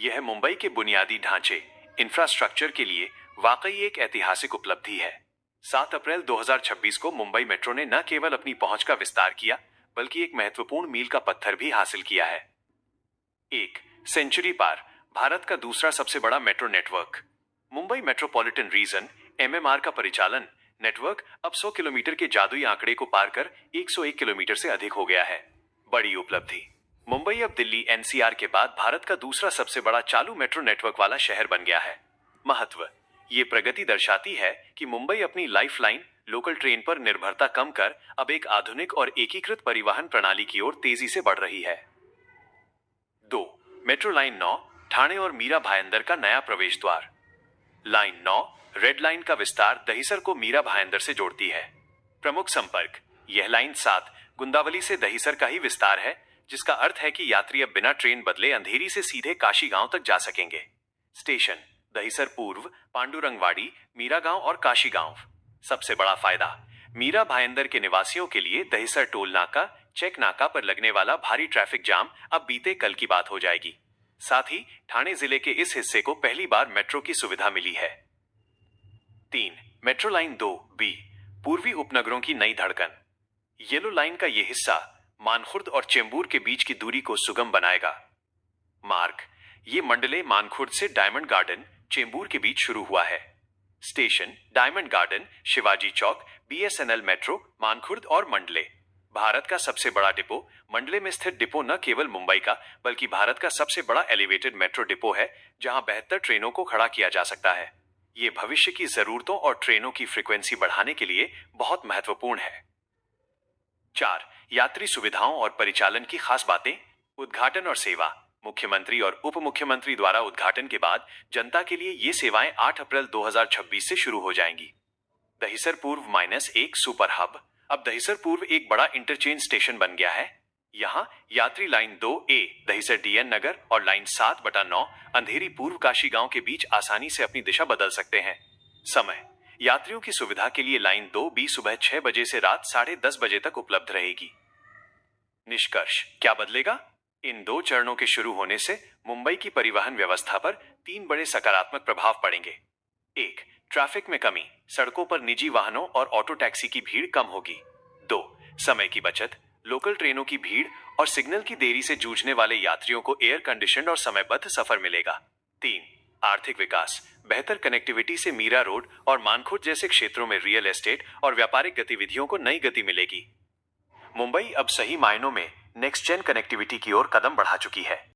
यह मुंबई के बुनियादी ढांचे इंफ्रास्ट्रक्चर के लिए वाकई एक ऐतिहासिक उपलब्धि है। 7 अप्रैल 2026 को मुंबई मेट्रो ने न केवल अपनी पहुंच का विस्तार किया बल्कि एक महत्वपूर्ण मील का पत्थर भी हासिल किया है। एक सेंचुरी पार, भारत का दूसरा सबसे बड़ा metro network. Mumbai metropolitan region MMR का परिचालन नेटवर्क अब 100 किलोमीटर के जादुई आंकड़े को पार कर 101 किलोमीटर से अधिक हो गया है। बड़ी उपलब्धि, मुंबई अब दिल्ली एनसीआर के बाद भारत का दूसरा सबसे बड़ा चालू मेट्रो नेटवर्क वाला शहर बन गया है। महत्व, ये प्रगति दर्शाती है कि मुंबई अपनी लाइफलाइन लोकल ट्रेन पर निर्भरता कम कर अब एक आधुनिक और एकीकृत परिवहन प्रणाली की ओर तेजी से बढ़ रही है। 2. मेट्रो लाइन 9 ठाणे और मीरा भाईंदर का नया प्रवेश द्वार। लाइन 9 रेड लाइन का विस्तार दहिसर को मीरा भाईंदर से जोड़ती है। प्रमुख संपर्क, यह लाइन 7 गुंदावली से दहिसर का ही विस्तार है, जिसका अर्थ है कि यात्री अब बिना ट्रेन बदले अंधेरी से सीधे काशी गांव तक जा सकेंगे। स्टेशन दहिसर पूर्व, पांडुरंगवाड़ी, मीरा गांव और काशी गांव। सबसे बड़ा फायदा, मीरा भाईंदर के निवासियों के लिए दहिसर टोल नाका, चेक नाका पर लगने वाला भारी ट्रैफिक जाम अब बीते कल की बात हो जाएगी। साथ ही ठाणे जिले के इस हिस्से को पहली बार मेट्रो की सुविधा मिली है। 3. मेट्रो लाइन 2 बी पूर्वी उपनगरों की नई धड़कन। येलो लाइन का यह हिस्सा मानखुर्द और चेंबूर के बीच की दूरी को सुगम बनाएगा। मार्ग, ये मंडले मानखुर्द से डायमंड गार्डन, चेंबूर के बीच शुरू हुआ है। स्टेशन डायमंड गार्डन, शिवाजी चौक, बीएसएनएल मेट्रो, मानखुर्द और मंडले। भारत का सबसे बड़ा डिपो मंडले में स्थित डिपो न केवल मुंबई का बल्कि भारत का सबसे बड़ा एलिवेटेड मेट्रो डिपो है, जहां 72 ट्रेनों को खड़ा किया जा सकता है। ये भविष्य की जरूरतों और ट्रेनों की फ्रीक्वेंसी बढ़ाने के लिए बहुत महत्वपूर्ण है। 4. यात्री सुविधाओं और परिचालन की खास बातें। उद्घाटन और सेवा, मुख्यमंत्री और उप मुख्यमंत्री द्वारा उद्घाटन के बाद जनता के लिए ये सेवाएं 8 अप्रैल 2026 से शुरू हो जाएंगी। दहिसर पूर्व -1 सुपर हब, अब दहिसर पूर्व एक बड़ा इंटरचेंज स्टेशन बन गया है। यहाँ यात्री लाइन 2A दहिसर डीएन नगर और लाइन 7/9 अंधेरी पूर्व काशी गांव के बीच आसानी से अपनी दिशा बदल सकते हैं। समय, यात्रियों की सुविधा के लिए लाइन 2B सुबह 6 बजे से रात 10:30 बजे तक उपलब्ध रहेगी। निष्कर्ष, क्या बदलेगा? इन 2 चरणों के शुरू होने से मुंबई की परिवहन व्यवस्था पर 3 बड़े सकारात्मक प्रभाव पड़ेंगे। 1. ट्रैफिक में कमी, सड़कों पर निजी वाहनों और ऑटो टैक्सी की भीड़ कम होगी। 2. समय की बचत, लोकल ट्रेनों की भीड़ और सिग्नल की देरी से जूझने वाले यात्रियों को एयर कंडीशनड और समयबद्ध सफर मिलेगा। 3. आर्थिक विकास, बेहतर कनेक्टिविटी से मीरा रोड और मानखुर्द जैसे क्षेत्रों में रियल एस्टेट और व्यापारिक गतिविधियों को नई गति मिलेगी। मुंबई अब सही मायनों में नेक्स्ट जेन कनेक्टिविटी की ओर कदम बढ़ा चुकी है।